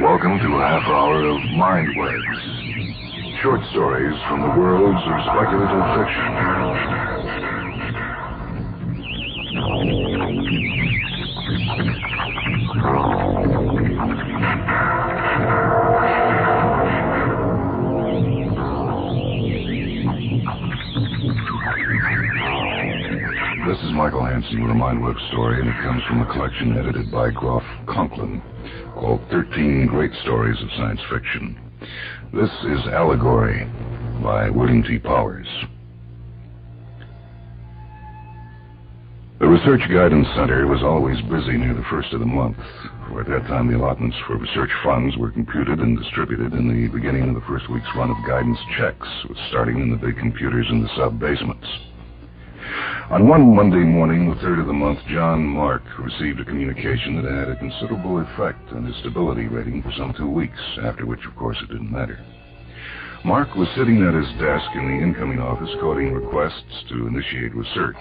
Welcome to a half hour of mindwebs, short stories from the worlds of speculative fiction. This is Michael Hansen with a mindweb story, and it comes from a collection edited by Groff Conklin called 13 Great Stories of Science Fiction. This is Allegory by William T. Powers. The Research Guidance Center was always busy near the first of the month, for at that time the allotments for research funds were computed and distributed, and the beginning of the first week's run of guidance checks was starting in the big computers in the sub-basements. On one Monday morning, the third of the month, John Mark received a communication that had a considerable effect on his stability rating for some 2 weeks, after which, of course, it didn't matter. Mark was sitting at his desk in the incoming office coding requests to initiate research.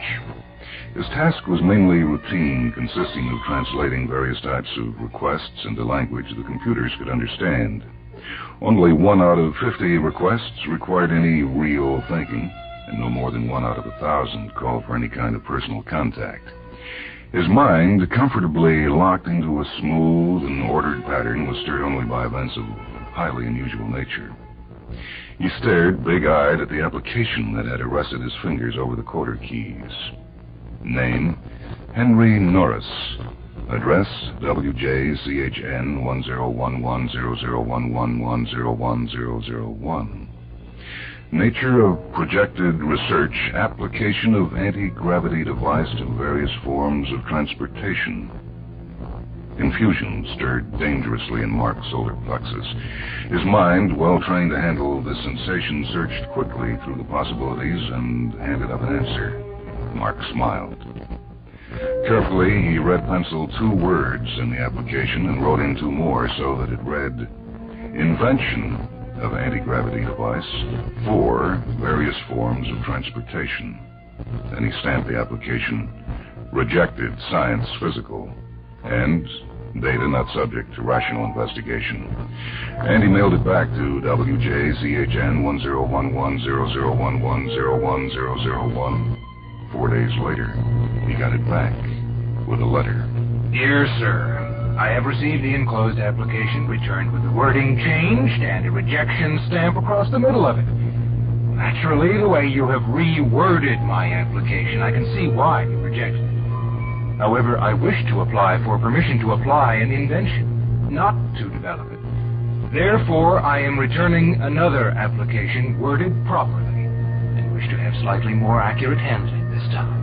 His task was mainly routine, consisting of translating various types of requests into language the computers could understand. Only 1 out of 50 requests required any real thinking, and no more than 1 out of 1,000 called for any kind of personal contact. His mind, comfortably locked into a smooth and ordered pattern, was stirred only by events of highly unusual nature. He stared, big-eyed, at the application that had arrested his fingers over the coder keys. Name, Henry Norris. Address, WJCHN 10110011101001. Nature of projected research, application of anti-gravity device to various forms of transportation. Confusion stirred dangerously in Mark's solar plexus. His mind, well trained to handle this sensation, searched quickly through the possibilities and handed up an answer. Mark smiled. Carefully, he red-penciled 2 words in the application and wrote in 2 more so that it read, invention of anti-gravity device for various forms of transportation. Then he stamped the application, rejected science physical, and data not subject to rational investigation. And he mailed it back to WJCHN 10110011011001. 4 days later, he got it back with a letter. Dear Sir, I have received the enclosed application, returned with the wording changed and a rejection stamp across the middle of it. Naturally, the way you have reworded my application, I can see why you rejected it. However, I wish to apply for permission to apply an invention, not to develop it. Therefore, I am returning another application worded properly, and wish to have slightly more accurate handling this time.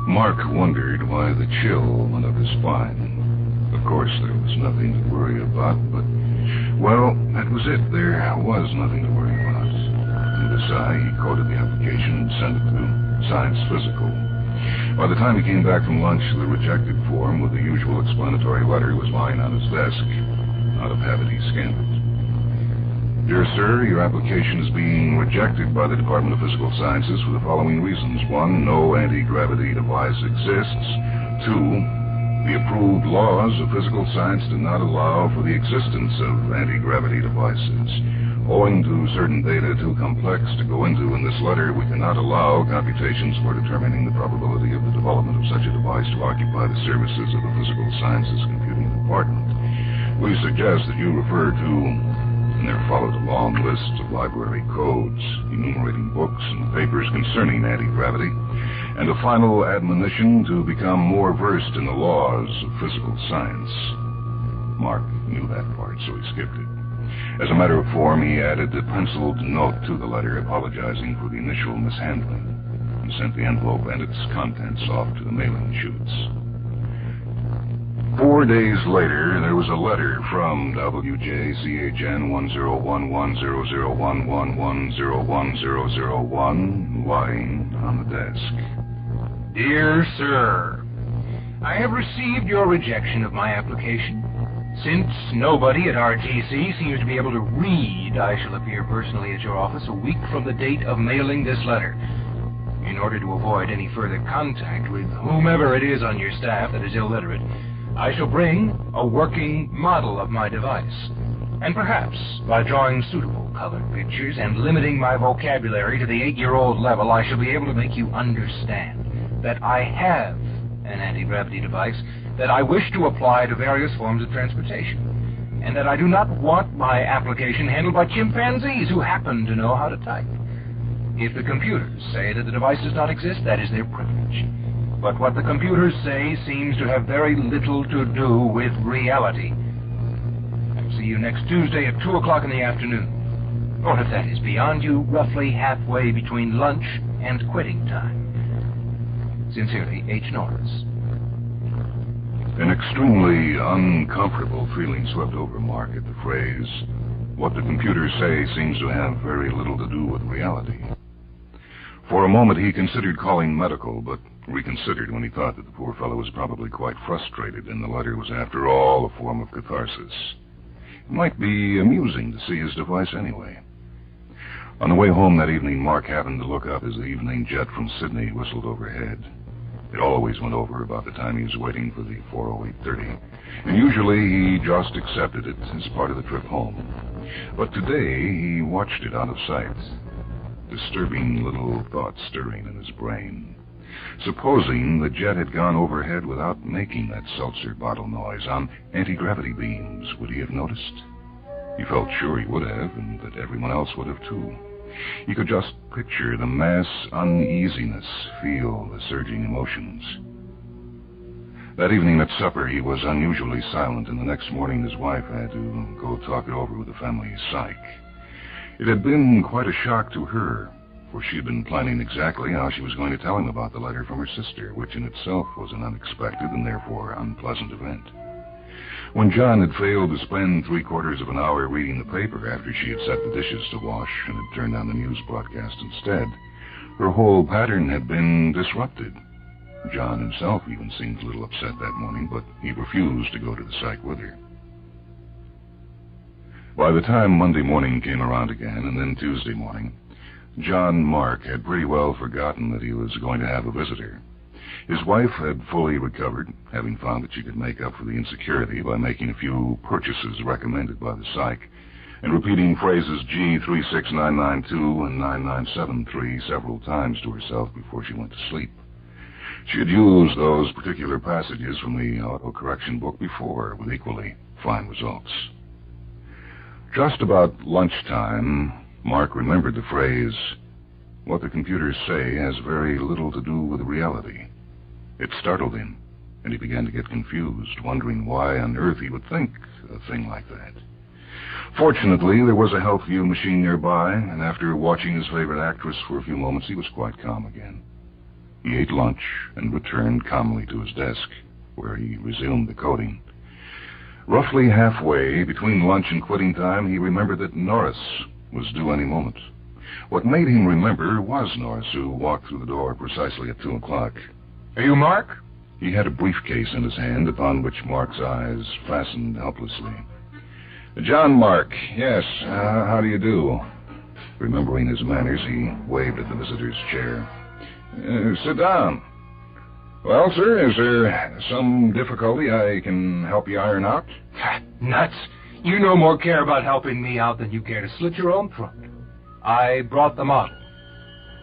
Mark wondered why the chill went up his spine. Of course, there was nothing to worry about, but, well, that was it. There was nothing to worry about. With a sigh, he coded the application and sent it to Science Physical. By the time he came back from lunch, the rejected form with the usual explanatory letter was lying on his desk. Out of habit, he scanned it. Dear Sir, your application is being rejected by the Department of Physical Sciences for the following reasons. 1, no anti-gravity device exists. 2, the approved laws of physical science do not allow for the existence of anti-gravity devices. Owing to certain data too complex to go into in this letter, we cannot allow computations for determining the probability of the development of such a device to occupy the services of the Physical Sciences Computing Department. We suggest that you refer to, and there followed a long list of library codes, enumerating books and papers concerning anti-gravity, and a final admonition to become more versed in the laws of physical science. Mark knew that part, so he skipped it. As a matter of form, he added a penciled note to the letter apologizing for the initial mishandling and sent the envelope and its contents off to the mailing chutes. 4 days later, there was a letter from WJCHN 10110011101001 lying on the desk. Dear Sir, I have received your rejection of my application. Since nobody at RTC seems to be able to read, I shall appear personally at your office a week from the date of mailing this letter. In order to avoid any further contact with whomever it is on your staff that is illiterate, I shall bring a working model of my device. And perhaps, by drawing suitable colored pictures and limiting my vocabulary to the 8-year-old level, I shall be able to make you understand that I have an anti-gravity device that I wish to apply to various forms of transportation, and that I do not want my application handled by chimpanzees who happen to know how to type. If the computers say that the device does not exist, that is their privilege. But what the computers say seems to have very little to do with reality. I'll see you next Tuesday at 2 o'clock in the afternoon. Or if that is beyond you, roughly halfway between lunch and quitting time. Sincerely, H. Norris. An extremely uncomfortable feeling swept over Mark at the phrase, "What the computers say seems to have very little to do with reality." For a moment he considered calling medical, but reconsidered when he thought that the poor fellow was probably quite frustrated, and the letter was, after all, a form of catharsis. It might be amusing to see his device anyway. On the way home that evening, Mark happened to look up as the evening jet from Sydney whistled overhead. It always went over about the time he was waiting for the 40830, and usually he just accepted it as part of the trip home. But today he watched it out of sight, disturbing little thoughts stirring in his brain. Supposing the jet had gone overhead without making that seltzer bottle noise on anti-gravity beams, would he have noticed? He felt sure he would have, and that everyone else would have too. He could just picture the mass uneasiness, feel the surging emotions. That evening at supper he was unusually silent, and the next morning his wife had to go talk it over with the family psych. It had been quite a shock to her, for she had been planning exactly how she was going to tell him about the letter from her sister, which in itself was an unexpected and therefore unpleasant event. When John had failed to spend 3/4 of an hour reading the paper after she had set the dishes to wash and had turned on the news broadcast instead, her whole pattern had been disrupted. John himself even seemed a little upset that morning, but he refused to go to the psych with her. By the time Monday morning came around again, and then Tuesday morning, John Mark had pretty well forgotten that he was going to have a visitor. His wife had fully recovered, having found that she could make up for the insecurity by making a few purchases recommended by the psych, and repeating phrases G36992 and 9973 several times to herself before she went to sleep. She had used those particular passages from the auto-correction book before, with equally fine results. Just about lunchtime, Mark remembered the phrase, "What the computers say has very little to do with reality." It startled him, and he began to get confused, wondering why on earth he would think a thing like that. Fortunately, there was a health view machine nearby, and after watching his favorite actress for a few moments, he was quite calm again. He ate lunch and returned calmly to his desk, where he resumed the coding. Roughly halfway between lunch and quitting time, he remembered that Norris was due any moment. What made him remember was Norris, who walked through the door precisely at 2 o'clock. Are you Mark? He had a briefcase in his hand, upon which Mark's eyes fastened helplessly. "John Mark, yes, how do you do?" Remembering his manners, he waved at the visitor's chair. "Sit down. Well, sir, is there some difficulty I can help you iron out?" Nuts. You no more care about helping me out than you care to slit your own throat. I brought the model.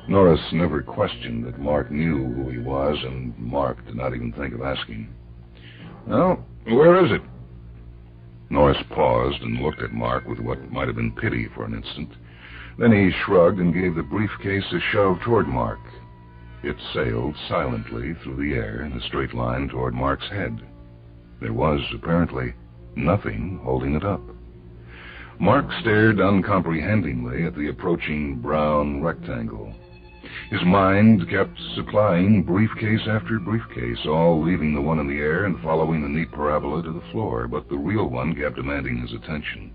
Norris never questioned that Mark knew who he was, and Mark did not even think of asking. "Well, where is it?" Norris paused and looked at Mark with what might have been pity for an instant. Then he shrugged and gave the briefcase a shove toward Mark. It sailed silently through the air in a straight line toward Mark's head. There was, apparently, nothing holding it up. Mark stared uncomprehendingly at the approaching brown rectangle. His mind kept supplying briefcase after briefcase, all leaving the one in the air and following the neat parabola to the floor, but the real one kept demanding his attention.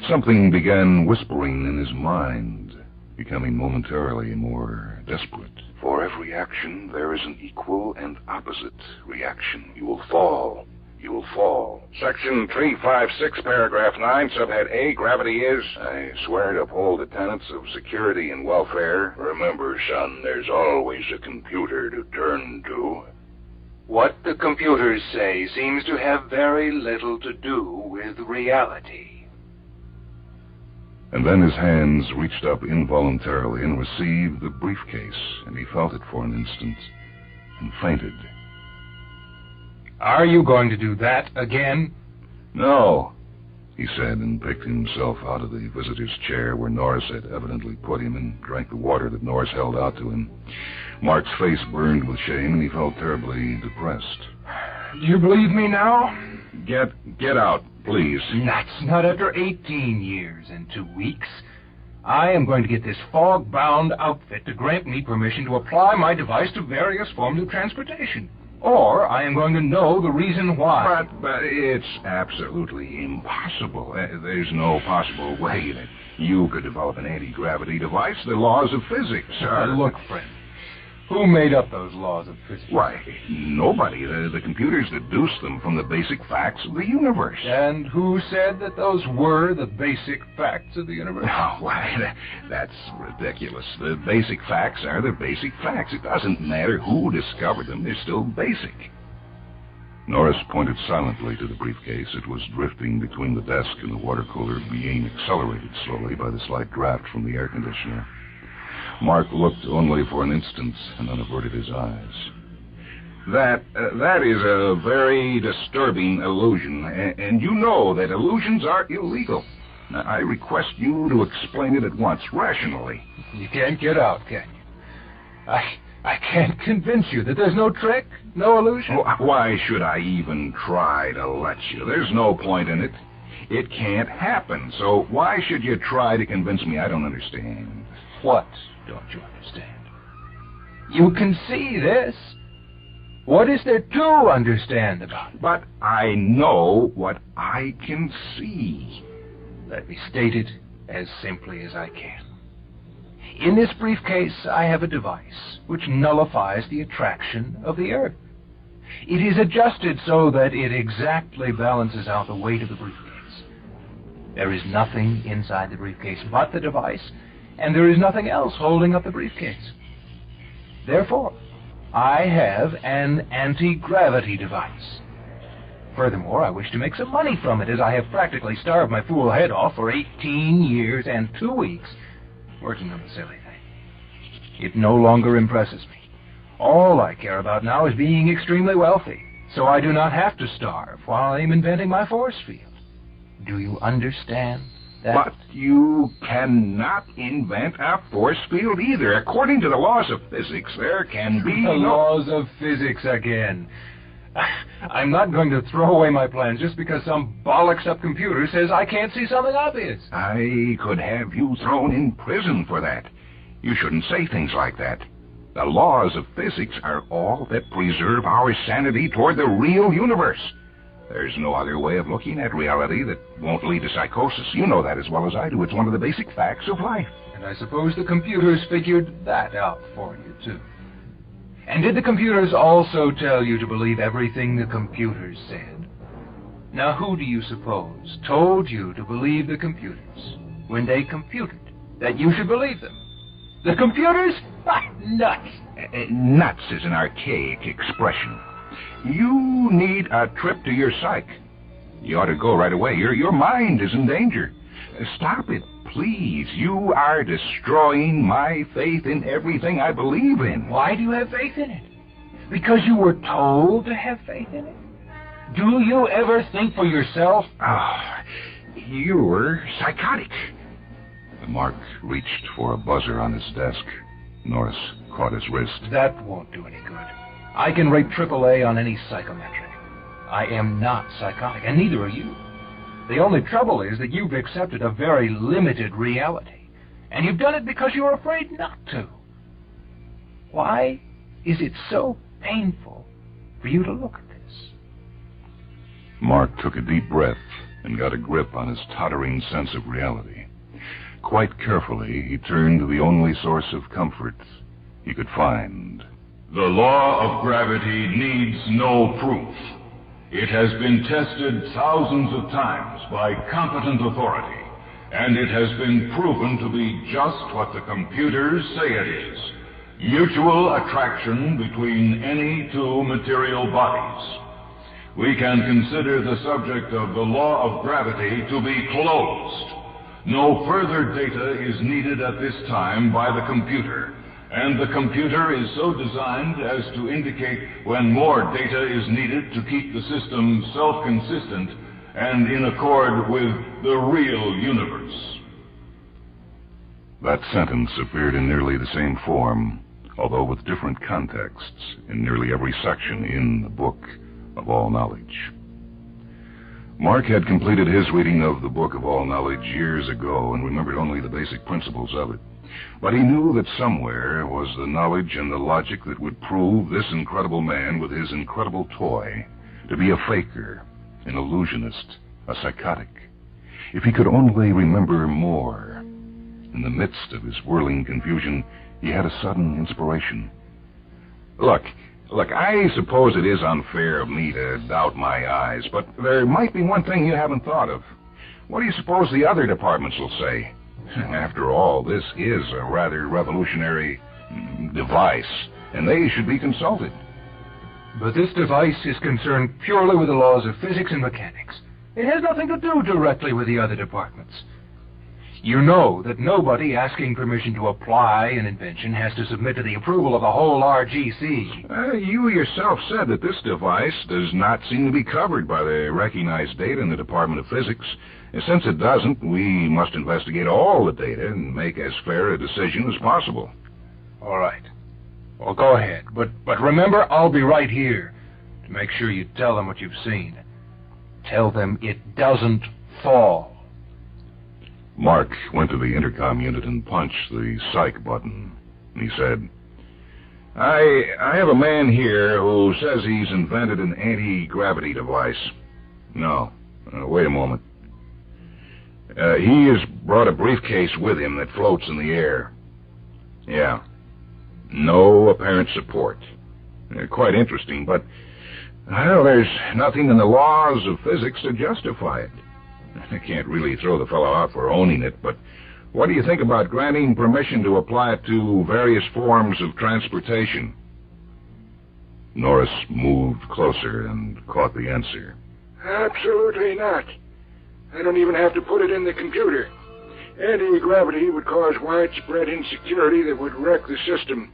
Something began whispering in his mind, becoming momentarily more desperate. For every action, there is an equal and opposite reaction. You will fall. You will fall. Section 356, paragraph 9, subhead A, gravity is... I swear to uphold the tenets of security and welfare. Remember, son, there's always a computer to turn to. What the computers say seems to have very little to do with reality. And then his hands reached up involuntarily and received the briefcase, and he felt it for an instant, and fainted. Are you going to do that again? No, he said, and picked himself out of the visitor's chair where Norris had evidently put him, and drank the water that Norris held out to him. Mark's face burned with shame, and he felt terribly depressed. Do you believe me now? Get out, please. That's not after 18 years and 2 weeks. I am going to get this fog-bound outfit to grant me permission to apply my device to various forms of transportation. Or I am going to know the reason why. But it's absolutely impossible. There's no possible way that you could develop an anti-gravity device. The laws of physics are... Look, friend, who made up those laws of physics? Why, nobody. The computers deduced them from the basic facts of the universe. And who said that those were the basic facts of the universe? Oh, why, that's ridiculous. The basic facts are the basic facts. It doesn't matter who discovered them. They're still basic. Norris pointed silently to the briefcase. It was drifting between the desk and the water cooler, being accelerated slowly by the slight draft from the air conditioner. Mark looked only for an instant and then averted his eyes. That is a very disturbing illusion, and you know that illusions are illegal. Now, I request you to explain it at once, rationally. You can't get out, can you? I can't convince you that there's no trick, no illusion. Why should I even try to let you? There's no point in it. It can't happen, so why should you try to convince me? I don't understand. What don't you understand? You can see this. What is there to understand about it? But I know what I can see. Let me state it as simply as I can. In this briefcase, I have a device which nullifies the attraction of the Earth. It is adjusted so that it exactly balances out the weight of the briefcase. There is nothing inside the briefcase but the device, and there is nothing else holding up the briefcase. Therefore, I have an anti-gravity device. Furthermore, I wish to make some money from it, as I have practically starved my fool head off for 18 years and 2 weeks working on the silly thing. It no longer impresses me. All I care about now is being extremely wealthy, so I do not have to starve while I am inventing my force field. Do you understand that? But you cannot invent a force field either. According to the laws of physics, there can be The laws of physics again. I'm not going to throw away my plans just because some bollocks-up computer says I can't see something obvious. I could have you thrown in prison for that. You shouldn't say things like that. The laws of physics are all that preserve our sanity toward the real universe. There's no other way of looking at reality that won't lead to psychosis. You know that as well as I do. It's one of the basic facts of life. And I suppose the computers figured that out for you, too. And did the computers also tell you to believe everything the computers said? Now, who do you suppose told you to believe the computers when they computed that you should believe them? The computers? Nuts! Nuts is an archaic expression. You need a trip to your psych. You ought to go right away. Your mind is in danger. Stop it, please. You are destroying my faith in everything I believe in. Why do you have faith in it? Because you were told to have faith in it? Do you ever think for yourself? You're psychotic. Mark reached for a buzzer on his desk. Norris caught his wrist. That won't do any good. I can rate AAA on any psychometric. I am not psychotic, and neither are you. The only trouble is that you've accepted a very limited reality, and you've done it because you're afraid not to. Why is it so painful for you to look at this? Mark took a deep breath and got a grip on his tottering sense of reality. Quite carefully, he turned to the only source of comfort he could find. The law of gravity needs no proof. It has been tested thousands of times by competent authority, and it has been proven to be just what the computers say it is: mutual attraction between any two material bodies. We can consider the subject of the law of gravity to be closed. No further data is needed at this time by the computer, and the computer is so designed as to indicate when more data is needed to keep the system self-consistent and in accord with the real universe. That sentence appeared in nearly the same form, although with different contexts, in nearly every section in the Book of All Knowledge. Mark had completed his reading of the Book of All Knowledge years ago and remembered only the basic principles of it. But he knew that somewhere was the knowledge and the logic that would prove this incredible man with his incredible toy to be a faker, an illusionist, a psychotic. If he could only remember more. In the midst of his whirling confusion, he had a sudden inspiration. Look, I suppose it is unfair of me to doubt my eyes, but there might be one thing you haven't thought of. What do you suppose the other departments will say? After all, this is a rather revolutionary device, and they should be consulted. But this device is concerned purely with the laws of physics and mechanics. It has nothing to do directly with the other departments. You know that nobody asking permission to apply an invention has to submit to the approval of the whole RGC. You yourself said that this device does not seem to be covered by the recognized data in the Department of Physics. And since it doesn't, we must investigate all the data and make as fair a decision as possible. All right. Well, go ahead. But remember, I'll be right here to make sure you tell them what you've seen. Tell them it doesn't fall. Mark went to the intercom unit and punched the psych button. He said, I have a man here who says he's invented an anti-gravity device. No, wait a moment. He has brought a briefcase with him that floats in the air. Yeah. No apparent support. Quite interesting, but, well, there's nothing in the laws of physics to justify it. I can't really throw the fellow out for owning it, but what do you think about granting permission to apply it to various forms of transportation? Norris moved closer and caught the answer. Absolutely not. I don't even have to put it in the computer. Anti-gravity would cause widespread insecurity that would wreck the system.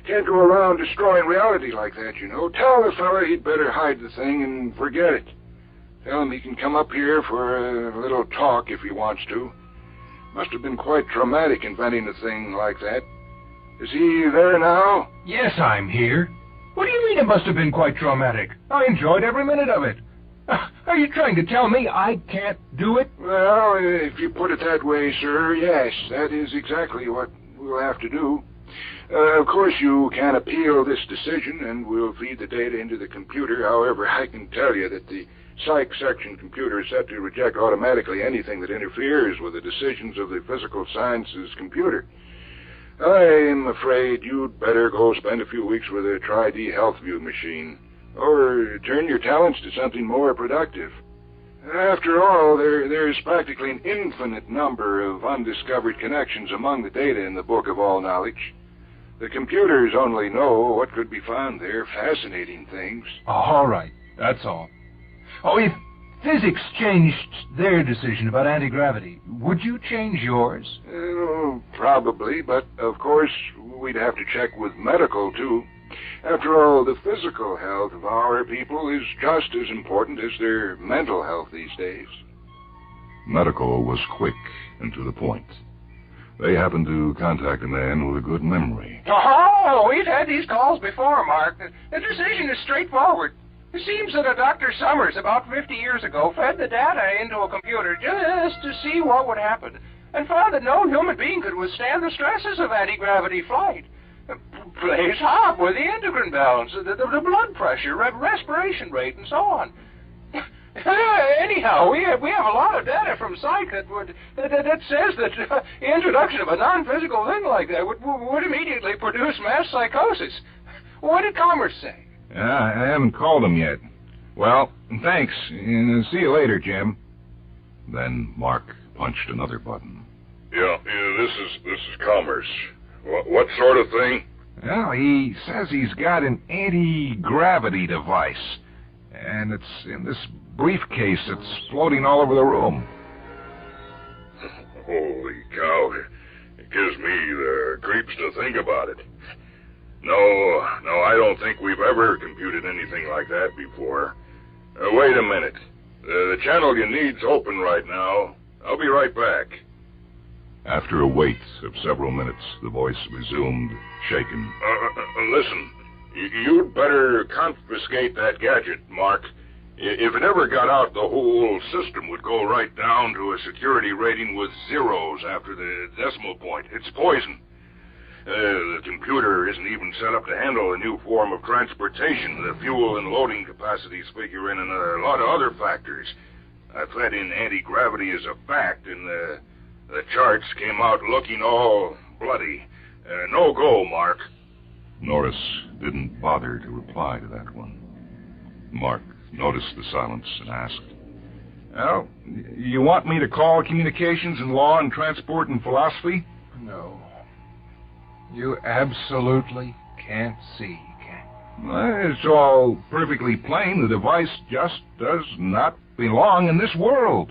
Can't go around destroying reality like that, you know. Tell the fella he'd better hide the thing and forget it. Tell him he can come up here for a little talk if he wants to. Must have been quite traumatic inventing a thing like that. Is he there now? Yes, I'm here. What do you mean it must have been quite traumatic? I enjoyed every minute of it. Are you trying to tell me I can't do it? Well, if you put it that way, sir, yes, that is exactly what we'll have to do. Of course, you can appeal this decision, and we'll feed the data into the computer. However, I can tell you that the Psych section computer is set to reject automatically anything that interferes with the decisions of the physical sciences computer. I'm afraid you'd better go spend a few weeks with a Tri-D Health View machine, or turn your talents to something more productive. After all, there's practically an infinite number of undiscovered connections among the data in the Book of All Knowledge. The computers only know what could be found there, fascinating things. All right, that's all. Oh, if physics changed their decision about anti-gravity, would you change yours? Probably, but of course we'd have to check with medical, too. After all, the physical health of our people is just as important as their mental health these days. Medical was quick and to the point. They happened to contact a man with a good memory. Oh, we've had these calls before, Mark. The decision is straightforward. It seems that a Dr. Summers about 50 years ago fed the data into a computer just to see what would happen, and found that no human being could withstand the stresses of anti-gravity flight. Plays hop with the endocrine balance, the blood pressure, respiration rate, and so on. Anyhow, we have a lot of data from psych that says that the introduction of a non-physical thing like that would immediately produce mass psychosis. What did Commerce say? I haven't called him yet. Well, thanks. See you later, Jim. Then Mark punched another button. Yeah, this is Commerce. What sort of thing? Well, he says he's got an anti-gravity device, and it's in this briefcase that's floating all over the room. Holy cow. It gives me the creeps to think about it. No, I don't think we've ever computed anything like that before. Wait a minute. The channel you need's open right now. I'll be right back. After a wait of several minutes, the voice resumed, shaken. Listen, you'd better confiscate that gadget, Mark. If it ever got out, the whole system would go right down to a security rating with zeros after the decimal point. It's poison. The computer isn't even set up to handle a new form of transportation. The fuel and loading capacities figure in, and a lot of other factors. I fed in anti-gravity as a fact, and the charts came out looking all bloody. No go, Mark. Norris didn't bother to reply to that one. Mark noticed the silence and asked, "Well, you want me to call communications and law and transport and philosophy?" No. You absolutely can't see, can you? Well, it's all perfectly plain. The device just does not belong in this world.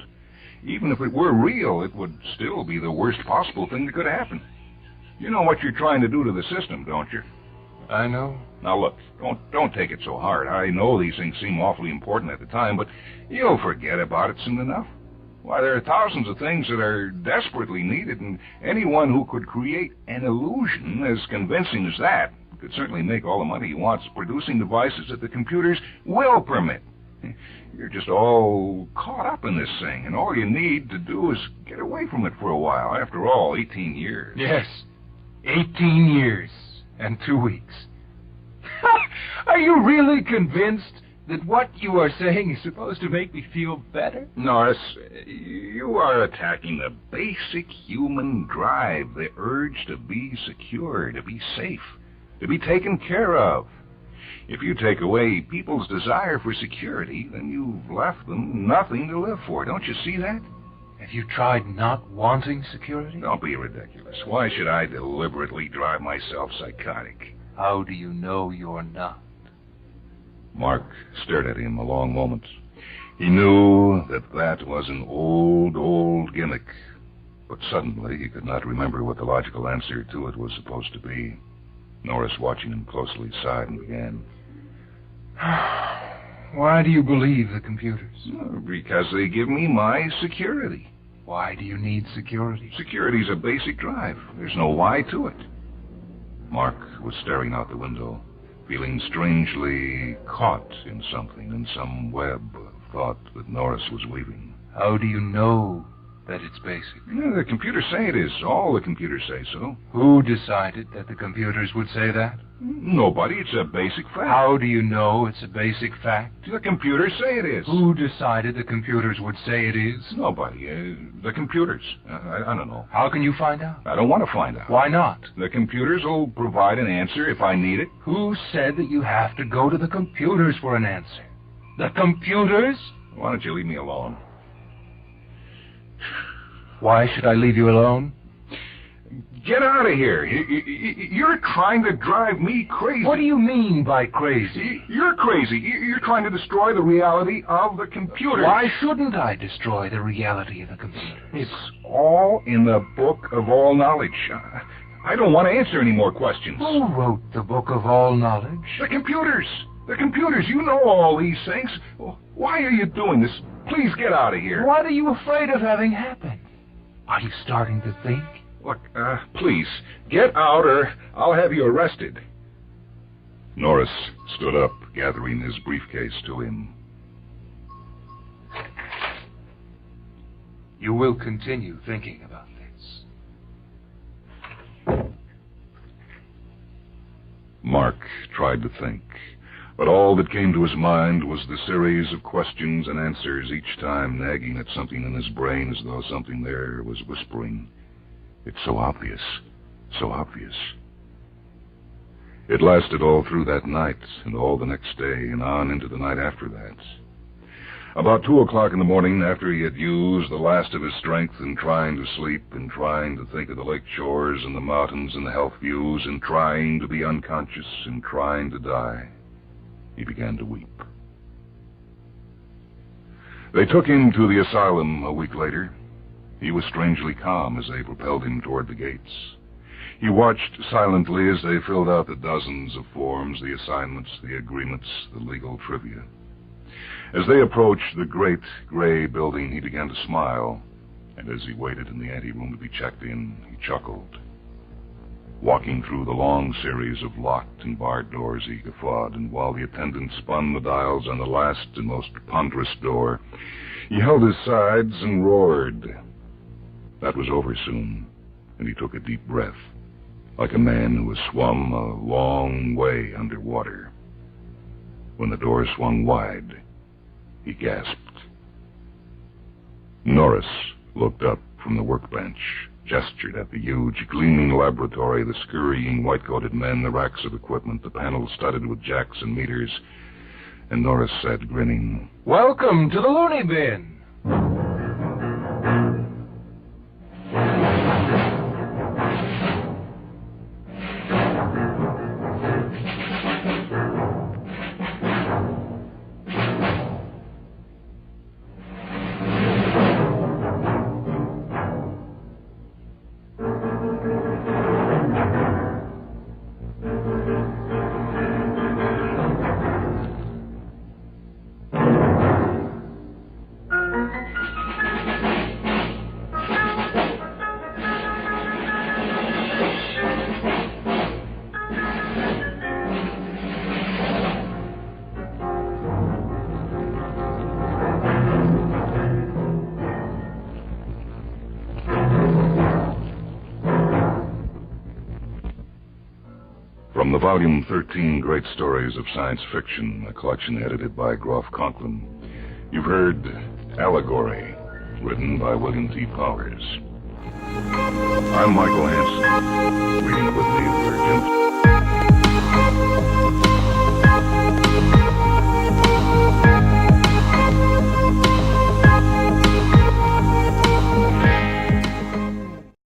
Even if it were real, it would still be the worst possible thing that could happen. You know what you're trying to do to the system, don't you? I know. Now look, don't take it so hard. I know these things seem awfully important at the time, but you'll forget about it soon enough. Why, there are thousands of things that are desperately needed, and anyone who could create an illusion as convincing as that could certainly make all the money he wants producing devices that the computers will permit. You're just all caught up in this thing, and all you need to do is get away from it for a while. After all, 18 years. Yes, 18 years and 2 weeks. Are you really convinced that what you are saying is supposed to make me feel better? Norris, you are attacking the basic human drive, the urge to be secure, to be safe, to be taken care of. If you take away people's desire for security, then you've left them nothing to live for. Don't you see that? Have you tried not wanting security? Don't be ridiculous. Why should I deliberately drive myself psychotic? How do you know you're not? Mark stared at him a long moment. He knew that was an old gimmick, but suddenly he could not remember what the logical answer to it was supposed to be. Norris, watching him closely, sighed and began. Why do you believe the computers? Because they give me my security. Why do you need security? Security's a basic drive. There's no why to it. Mark was staring out the window, feeling strangely caught in something, in some web of thought that Norris was weaving. How do you know that it's basic? The computers say it is. All the computers say so. Who decided that the computers would say that? Nobody. It's a basic fact. How do you know it's a basic fact? The computers say it is. Who decided the computers would say it is? Nobody. The computers. I don't know. How can you find out? I don't want to find out. Why not? The computers will provide an answer if I need it. Who said that you have to go to the computers for an answer? The computers? Why don't you leave me alone? Why should I leave you alone? Get out of here. You're trying to drive me crazy. What do you mean by crazy? You're crazy. You're trying to destroy the reality of the computer. Why shouldn't I destroy the reality of the computer? It's all in the book of all knowledge. I don't want to answer any more questions. Who wrote the book of all knowledge? The computers. The computers. You know all these things. Why are you doing this? Please get out of here. What are you afraid of having happen? Are you starting to think? Look, please, get out or I'll have you arrested. Norris stood up, gathering his briefcase to him. You will continue thinking about this. Mark tried to think, but all that came to his mind was the series of questions and answers, each time nagging at something in his brain as though something there was whispering, "It's so obvious, so obvious." It lasted all through that night and all the next day and on into the night after that. About 2 o'clock in the morning, after he had used the last of his strength in trying to sleep and trying to think of the lake shores and the mountains and the health views and trying to be unconscious and trying to die, he began to weep. They took him to the asylum a week later. He was strangely calm as they propelled him toward the gates. He watched silently as they filled out the dozens of forms, the assignments, the agreements, the legal trivia. As they approached the great gray building, he began to smile, and as he waited in the anteroom to be checked in, he chuckled. Walking through the long series of locked and barred doors, he guffawed, and while the attendant spun the dials on the last and most ponderous door, he held his sides and roared. That was over soon, and he took a deep breath, like a man who has swum a long way underwater. When the door swung wide, he gasped. Norris looked up from the workbench, gestured at the huge, gleaming laboratory, the scurrying, white-coated men, the racks of equipment, the panels studded with jacks and meters, and Norris said, grinning, "Welcome to the loony bin." From the volume 13 Great Stories of Science Fiction, a collection edited by Groff Conklin, you've heard Allegory, written by William T. Powers. I'm Michael Hansen. Reading with me were Jim